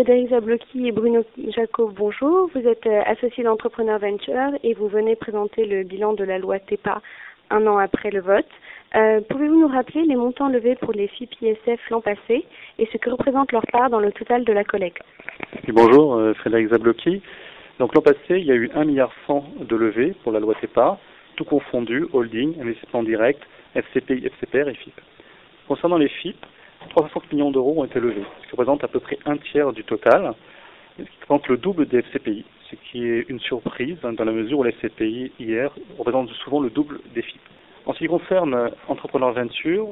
Frédéric Zablocki et Bruno Jacob, bonjour. Vous êtes associés d'Entrepreneur Venture et vous venez présenter le bilan de la loi TEPA un an après le vote. Pouvez-vous nous rappeler les montants levés pour les FIP ISF l'an passé et ce que représente leur part dans le total de la collecte? Bonjour, Frédéric Zablocki. Donc l'an passé, il y a eu 1,1 milliard de levées pour la loi TEPA, tout confondu, holding, investissement direct, FCPI, FCPR et FIP. Concernant les FIP, 360 millions d'euros ont été levés, ce qui représente à peu près un tiers du total, ce qui représente le double des FCPI, ce qui est une surprise dans la mesure où les FCPI hier représentent souvent le double des FIP. En ce qui concerne Entrepreneur Venture,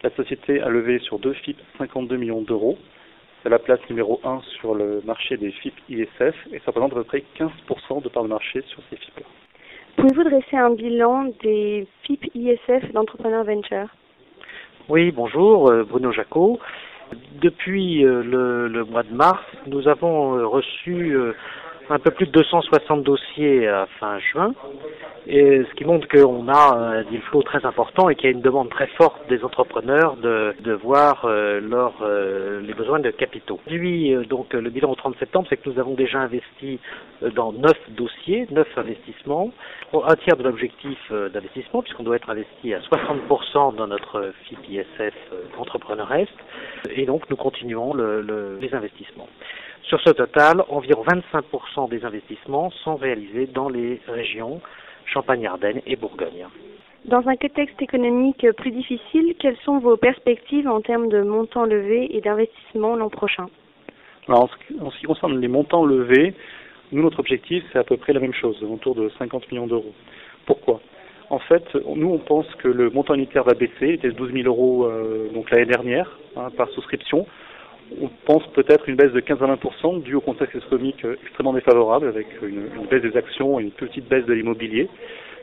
la société a levé sur 2 FIP 52 millions d'euros. C'est la place numéro 1 sur le marché des FIP ISF et ça représente à peu près 15% de part de marché sur ces FIP-là. Pouvez-vous dresser un bilan des FIP ISF d'Entrepreneur Venture? Oui, bonjour, Bruno Jacob. Depuis le mois de mars, nous avons reçu un peu plus de 260 dossiers à fin juin, et ce qui montre qu'on a un deal flow très important et qu'il y a une demande très forte des entrepreneurs de voir les besoins de capitaux. Aujourd'hui, donc le bilan au 30 septembre, c'est que nous avons déjà investi dans 9 dossiers, 9 investissements, un tiers de l'objectif d'investissement, puisqu'on doit être investi à 60% dans notre FIP ISF Entrepreneur Est, et donc nous continuons les investissements. Sur ce total, environ 25% des investissements sont réalisés dans les régions Champagne-Ardenne et Bourgogne. Dans un contexte économique plus difficile, quelles sont vos perspectives en termes de montants levés et d'investissement l'an prochain? Alors, en ce qui concerne les montants levés, nous, notre objectif, c'est à peu près la même chose, autour de 50 millions d'euros. Pourquoi? En fait, nous, on pense que le montant unitaire va baisser, il était de 12 000 euros donc l'année dernière, par souscription. On pense peut-être une baisse de 15 à 20% due au contexte économique extrêmement défavorable avec une baisse des actions et une petite baisse de l'immobilier.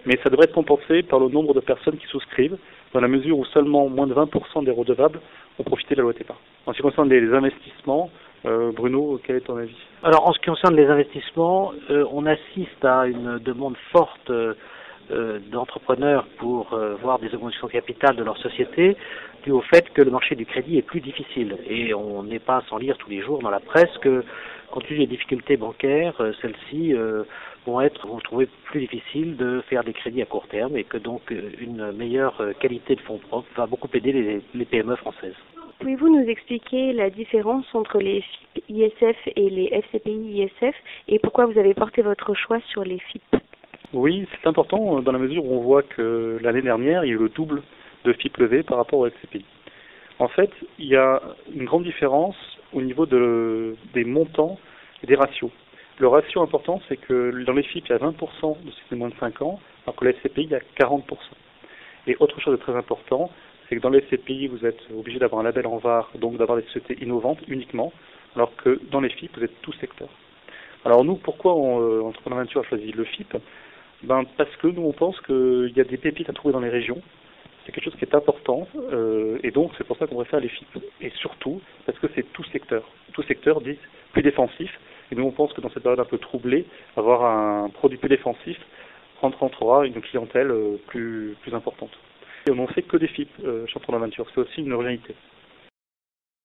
Mais ça devrait être compensé par le nombre de personnes qui souscrivent dans la mesure où seulement moins de 20% des redevables ont profité de la loi TEPA. En ce qui concerne les investissements, Bruno, quel est ton avis? Alors en ce qui concerne les investissements, on assiste à une demande forte d'entrepreneurs pour voir des augmentations de capital de leur société, dû au fait que le marché du crédit est plus difficile. Et on n'est pas sans lire tous les jours dans la presse que, compte tenu des difficultés bancaires, celles-ci vont trouver plus difficile de faire des crédits à court terme et que donc une meilleure qualité de fonds propres va beaucoup aider les PME françaises. Pouvez-vous nous expliquer la différence entre les FIP ISF et les FCPI ISF et pourquoi vous avez porté votre choix sur les FIP? Oui, c'est important dans la mesure où on voit que l'année dernière, il y a eu le double de FIP levés par rapport au FCPI. En fait, il y a une grande différence au niveau des montants et des ratios. Le ratio important, c'est que dans les FIP, il y a 20% de ceux de moins de 5 ans, alors que les FCPI, il y a 40%. Et autre chose de très important, c'est que dans les FCPI, vous êtes obligé d'avoir un label en VAR, donc d'avoir des sociétés innovantes uniquement, alors que dans les FIP, vous êtes tout secteur. Alors nous, pourquoi Entrepreneur Venture a choisi le FIP? Parce que nous, on pense qu'il y a des pépites à trouver dans les régions. C'est quelque chose qui est important, et donc c'est pour ça qu'on préfère les FIP. Et surtout, parce que c'est tout secteur. Tout secteur dit plus défensif, et nous on pense que dans cette période un peu troublée, avoir un produit plus défensif rentrera une clientèle plus importante. Et on n'en fait que des FIP chez Entrepreneur Venture, c'est aussi une réalité.